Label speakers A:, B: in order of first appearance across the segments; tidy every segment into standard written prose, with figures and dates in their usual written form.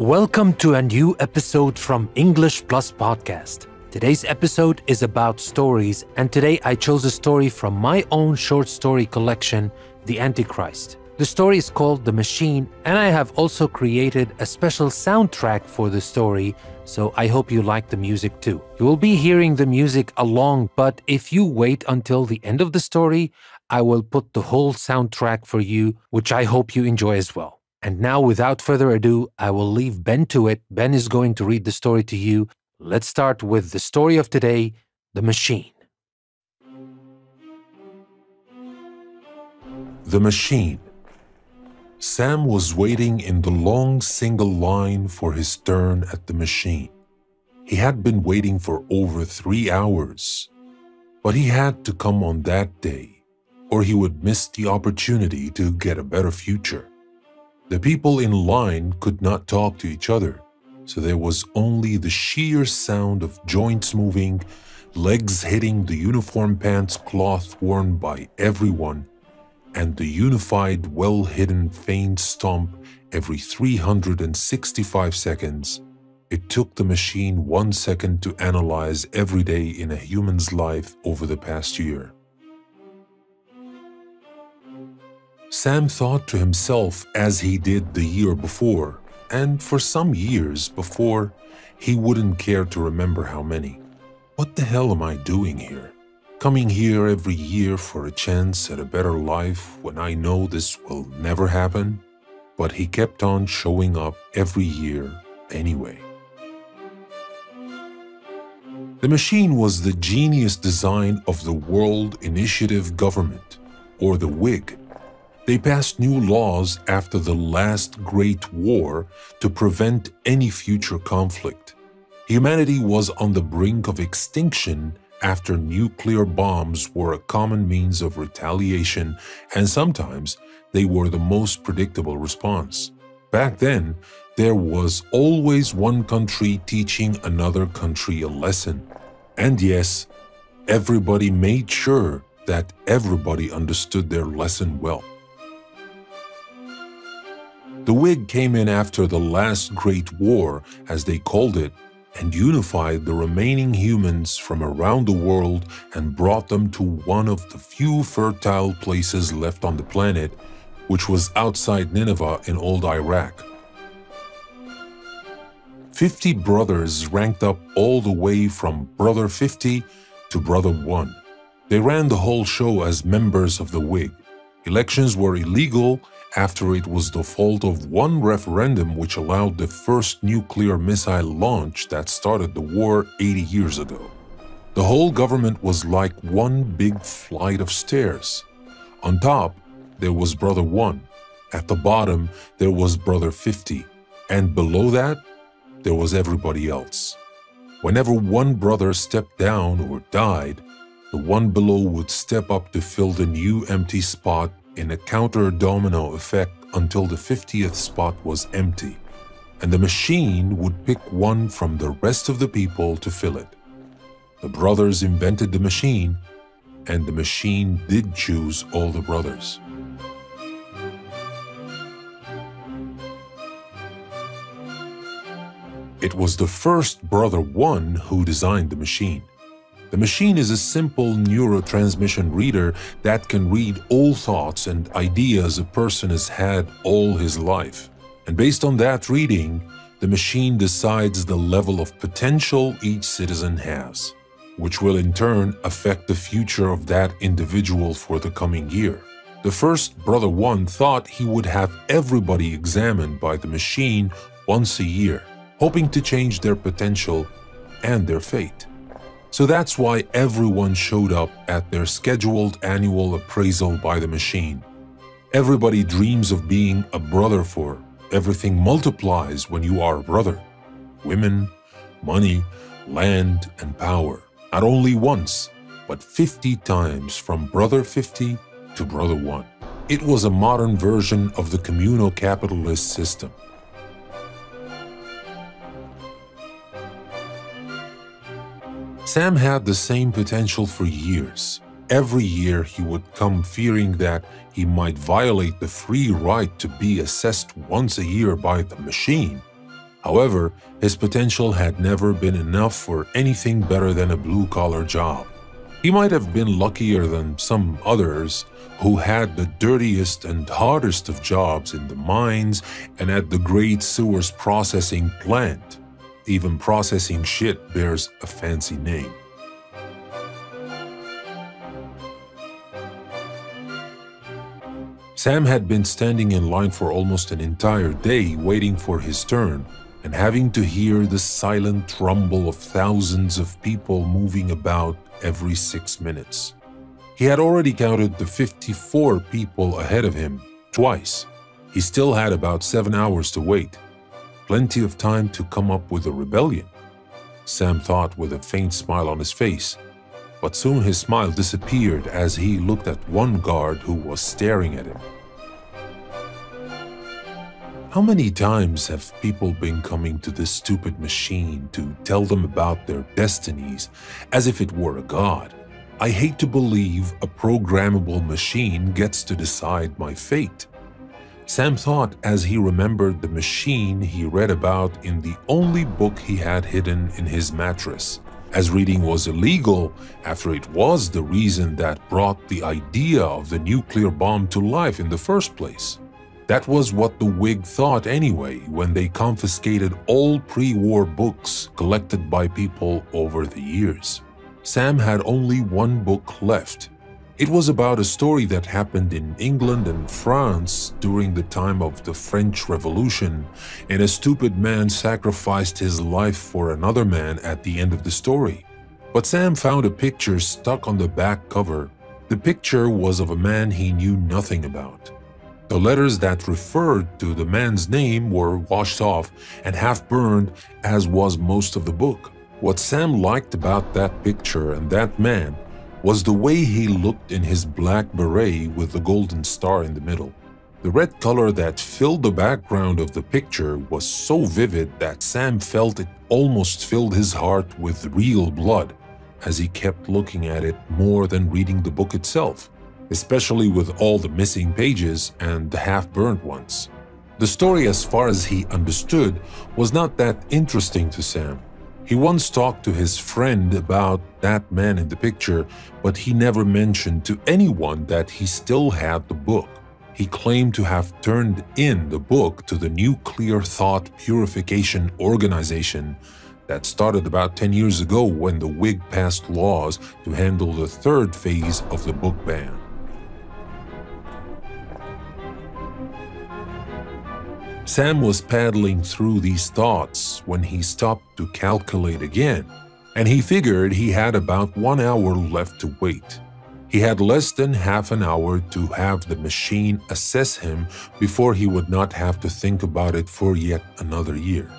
A: Welcome to a new episode from English Plus Podcast. Today's episode is about stories, and today I chose a story from my own short story collection, The Antichrist. The story is called The Machine, and I have also created a special soundtrack for the story, so I hope you like the music too. You will be hearing the music along, but if you wait until the end of the story, I will put the whole soundtrack for you, which I hope you enjoy as well. And now, without further ado, I will leave Ben to it. Ben is going to read the story to you. Let's start with the story of today, The Machine.
B: The Machine. Sam was waiting in the long single line for his turn at the machine. He had been waiting for over 3 hours, but he had to come on that day, or he would miss the opportunity to get a better future. The people in line could not talk to each other, so there was only the sheer sound of joints moving, legs hitting the uniform pants cloth worn by everyone, and the unified, well-hidden faint stomp every 365 seconds. It took the machine 1 second to analyze every day in a human's life over the past year. Sam thought to himself as he did the year before, and for some years before, he wouldn't care to remember how many. What the hell am I doing here? Coming here every year for a chance at a better life when I know this will never happen? But he kept on showing up every year anyway. The machine was the genius design of the World Initiative Government, or the WIG. They passed new laws after the last Great War to prevent any future conflict. Humanity was on the brink of extinction after nuclear bombs were a common means of retaliation, and sometimes they were the most predictable response. Back then, there was always one country teaching another country a lesson. And yes, everybody made sure that everybody understood their lesson well. The WIG came in after the last Great War, as they called it, and unified the remaining humans from around the world and brought them to one of the few fertile places left on the planet, which was outside Nineveh in old Iraq. 50 brothers ranked up all the way from Brother 50 to Brother 1. They ran the whole show as members of the WIG. Elections were illegal after it was the fault of one referendum which allowed the first nuclear missile launch that started the war 80 years ago. The whole government was like one big flight of stairs. On top, there was Brother 1. At the bottom, there was Brother 50. And below that, there was everybody else. Whenever one brother stepped down or died, the one below would step up to fill the new empty spot in a counter-domino effect until the 50th spot was empty, and the machine would pick one from the rest of the people to fill it. The brothers invented the machine, and the machine did choose all the brothers. It was the first Brother 1 who designed the machine. The machine is a simple neurotransmission reader that can read all thoughts and ideas a person has had all his life. And based on that reading, the machine decides the level of potential each citizen has, which will in turn affect the future of that individual for the coming year. The first Brother 1 thought he would have everybody examined by the machine once a year, hoping to change their potential and their fate. So that's why everyone showed up at their scheduled annual appraisal by the machine. Everybody dreams of being a brother, for everything multiplies when you are a brother. Women, money, land, and power. Not only once, but 50 times from Brother 50 to Brother 1. It was a modern version of the communal capitalist system. Sam had the same potential for years. Every year he would come fearing that he might violate the free right to be assessed once a year by the machine. However, his potential had never been enough for anything better than a blue-collar job. He might have been luckier than some others who had the dirtiest and hardest of jobs in the mines and at the great sewers processing plant. Even processing shit bears a fancy name. Sam had been standing in line for almost an entire day waiting for his turn and having to hear the silent rumble of thousands of people moving about every 6 minutes. He had already counted the 54 people ahead of him twice. He still had about 7 hours to wait. Plenty of time to come up with a rebellion, Sam thought with a faint smile on his face. But soon his smile disappeared as he looked at one guard who was staring at him. How many times have people been coming to this stupid machine to tell them about their destinies as if it were a god? I hate to believe a programmable machine gets to decide my fate. Sam thought as he remembered the machine he read about in the only book he had hidden in his mattress. As reading was illegal after it was the reason that brought the idea of the nuclear bomb to life in the first place. That was what the Whig thought anyway when they confiscated all pre-war books collected by people over the years. Sam had only one book left. It was about a story that happened in England and France during the time of the French Revolution, and a stupid man sacrificed his life for another man at the end of the story. But Sam found a picture stuck on the back cover. The picture was of a man he knew nothing about. The letters that referred to the man's name were washed off and half burned, as was most of the book. What Sam liked about that picture and that man was the way he looked in his black beret with the golden star in the middle. The red color that filled the background of the picture was so vivid that Sam felt it almost filled his heart with real blood as he kept looking at it more than reading the book itself, especially with all the missing pages and the half-burnt ones. The story, as far as he understood, was not that interesting to Sam. He once talked to his friend about that man in the picture, but he never mentioned to anyone that he still had the book. He claimed to have turned in the book to the Nuclear Thought Purification Organization that started about 10 years ago when the Whig passed laws to handle the third phase of the book ban. Sam was paddling through these thoughts when he stopped to calculate again, and he figured he had about 1 hour left to wait. He had less than half an hour to have the machine assess him before he would not have to think about it for yet another year.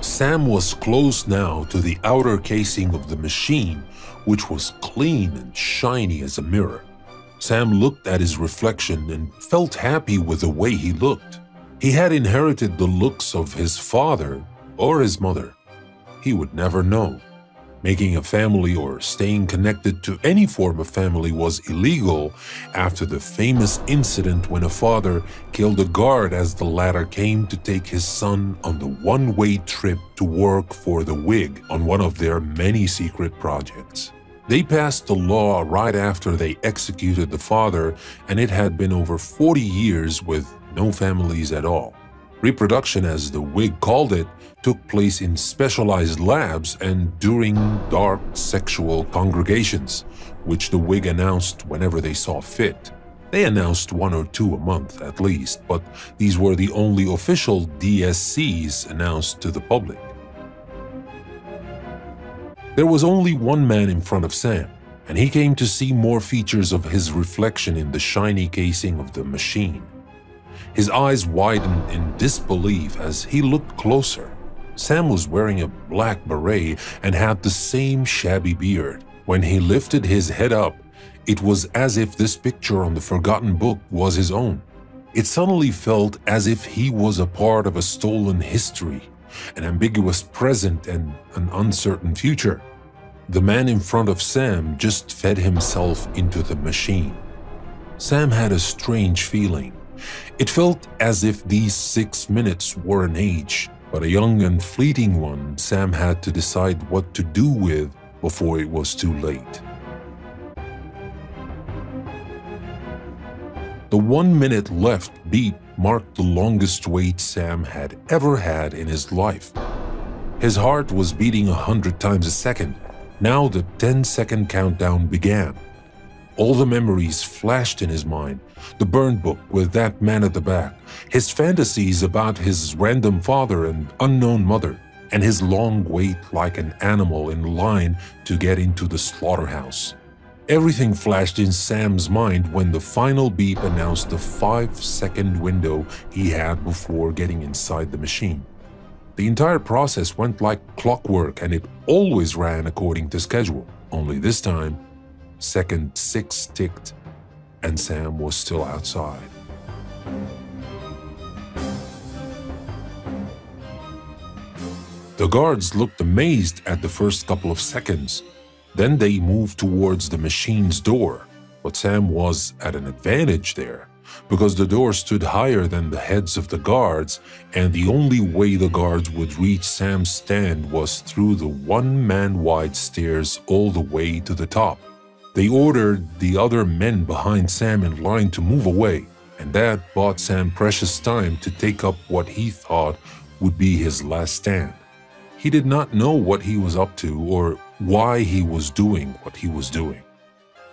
B: Sam was close now to the outer casing of the machine, which was clean and shiny as a mirror. Sam looked at his reflection and felt happy with the way he looked. He had inherited the looks of his father or his mother. He would never know. Making a family or staying connected to any form of family was illegal after the famous incident when a father killed a guard as the latter came to take his son on the one-way trip to work for the Whig on one of their many secret projects. They passed the law right after they executed the father, and it had been over 40 years with no families at all. Reproduction, as the Whig called it, took place in specialized labs and during dark sexual congregations, which the Whig announced whenever they saw fit. They announced 1 or 2 a month at least, but these were the only official DSCs announced to the public. There was only one man in front of Sam, and he came to see more features of his reflection in the shiny casing of the machine. His eyes widened in disbelief as he looked closer. Sam was wearing a black beret and had the same shabby beard. When he lifted his head up, it was as if this picture on the forgotten book was his own. It suddenly felt as if he was a part of a stolen history, an ambiguous present and an uncertain future. The man in front of Sam just fed himself into the machine. Sam had a strange feeling. It felt as if these 6 minutes were an age, but a young and fleeting one Sam had to decide what to do with before it was too late. The 1 minute left beep marked the longest wait Sam had ever had in his life. His heart was beating 100 times a second. Now the 10-second countdown began. All the memories flashed in his mind. The burn book with that man at the back, his fantasies about his random father and unknown mother, and his long wait like an animal in line to get into the slaughterhouse. Everything flashed in Sam's mind when the final beep announced the 5-second window he had before getting inside the machine. The entire process went like clockwork, and it always ran according to schedule. Only this time, second 6 ticked, and Sam was still outside. The guards looked amazed at the first couple of seconds. Then they moved towards the machine's door, but Sam was at an advantage there, because the door stood higher than the heads of the guards, and the only way the guards would reach Sam's stand was through the one-man-wide stairs all the way to the top. They ordered the other men behind Sam in line to move away, and that bought Sam precious time to take up what he thought would be his last stand. He did not know what he was up to or why he was doing what he was doing.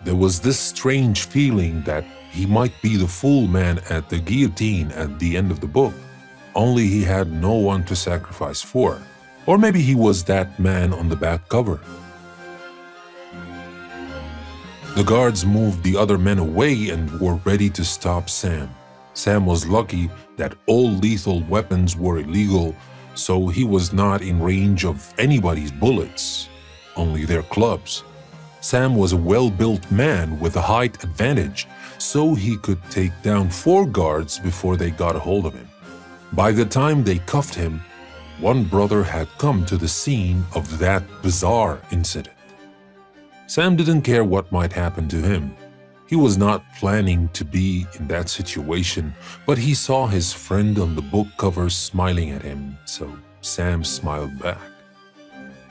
B: There was this strange feeling that he might be the full man at the guillotine at the end of the book, only he had no one to sacrifice for. Or maybe he was that man on the back cover. The guards moved the other men away and were ready to stop Sam. Sam was lucky that all lethal weapons were illegal, so he was not in range of anybody's bullets, only their clubs. Sam was a well-built man with a height advantage, so he could take down 4 guards before they got a hold of him. By the time they cuffed him, one brother had come to the scene of that bizarre incident. Sam didn't care what might happen to him. He was not planning to be in that situation, but he saw his friend on the book cover smiling at him, so Sam smiled back.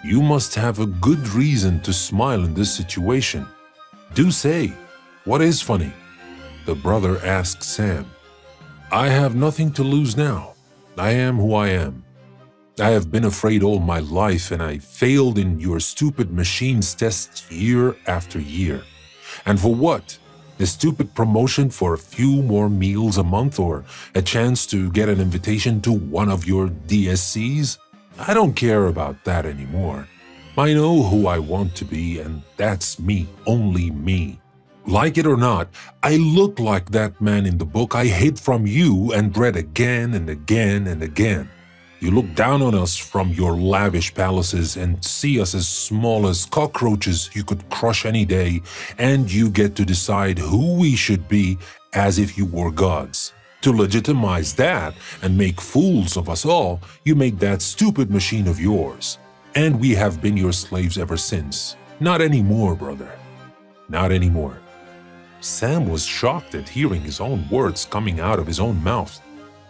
B: You must have a good reason to smile in this situation. Do say, what is funny? The brother asked Sam. I have nothing to lose now. I am who I am. I have been afraid all my life, and I failed in your stupid machines tests year after year. And for what? A stupid promotion for a few more meals a month, or a chance to get an invitation to one of your DSCs? I don't care about that anymore. I know who I want to be, and that's me, only me. Like it or not, I look like that man in the book I hid from you and read again and again and again. You look down on us from your lavish palaces and see us as small as cockroaches you could crush any day, and you get to decide who we should be as if you were gods. To legitimize that and make fools of us all, you made that stupid machine of yours. And we have been your slaves ever since. Not anymore, brother. Not anymore. Sam was shocked at hearing his own words coming out of his own mouth.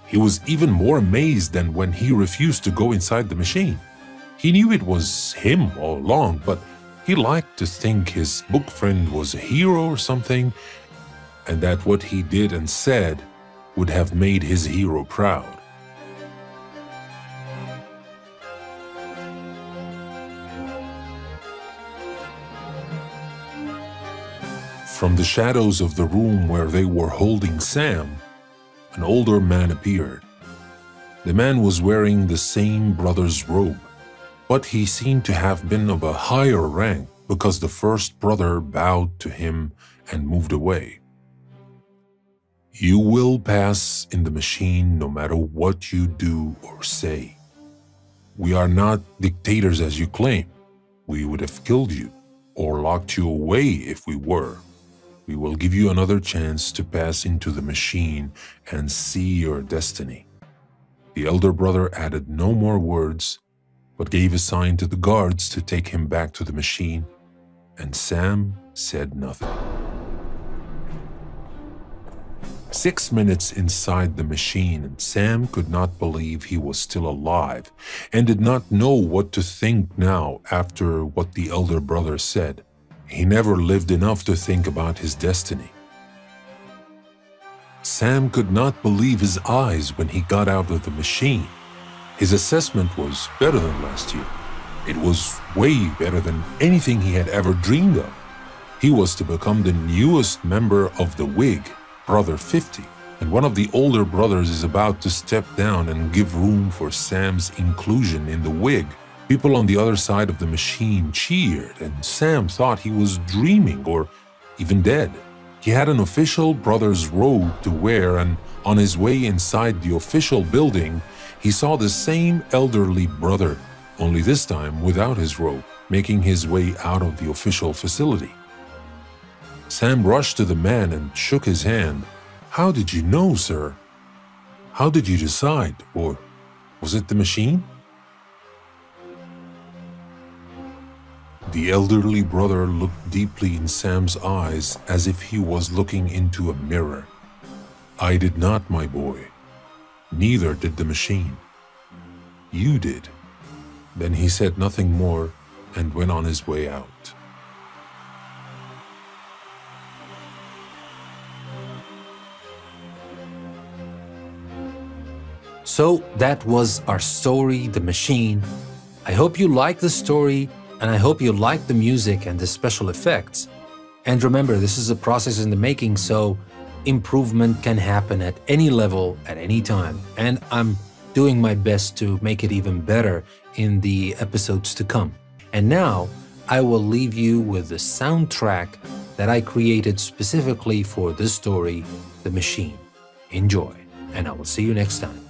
B: He was even more amazed than when he refused to go inside the machine. He knew it was him all along, but he liked to think his book friend was a hero or something, and that what he did and said would have made his hero proud. From the shadows of the room where they were holding Sam, an older man appeared. The man was wearing the same brother's robe, but he seemed to have been of a higher rank because the first brother bowed to him and moved away. You will pass in the machine no matter what you do or say. We are not dictators as you claim. We would have killed you or locked you away if we were. We will give you another chance to pass into the machine and see your destiny. The elder brother added no more words, but gave a sign to the guards to take him back to the machine, and Sam said nothing. 6 minutes inside the machine, and Sam could not believe he was still alive and did not know what to think now after what the elder brother said. He never lived enough to think about his destiny. Sam could not believe his eyes when he got out of the machine. His assessment was better than last year. It was way better than anything he had ever dreamed of. He was to become the newest member of the Whig, Brother 50, and one of the older brothers is about to step down and give room for Sam's inclusion in the Whig. People on the other side of the machine cheered, and Sam thought he was dreaming or even dead. He had an official brother's robe to wear, and on his way inside the official building, he saw the same elderly brother, only this time without his robe, making his way out of the official facility. Sam rushed to the man and shook his hand. "How did you know, sir? How did you decide? Or was it the machine?" The elderly brother looked deeply in Sam's eyes as if he was looking into a mirror. "I did not, my boy. Neither did the machine. You did." Then he said nothing more and went on his way out.
A: So that was our story, The Machine. I hope you liked the story, and I hope you liked the music and the special effects. And remember, this is a process in the making, so improvement can happen at any level, at any time. And I'm doing my best to make it even better in the episodes to come. And now, I will leave you with the soundtrack that I created specifically for this story, The Machine. Enjoy, and I will see you next time.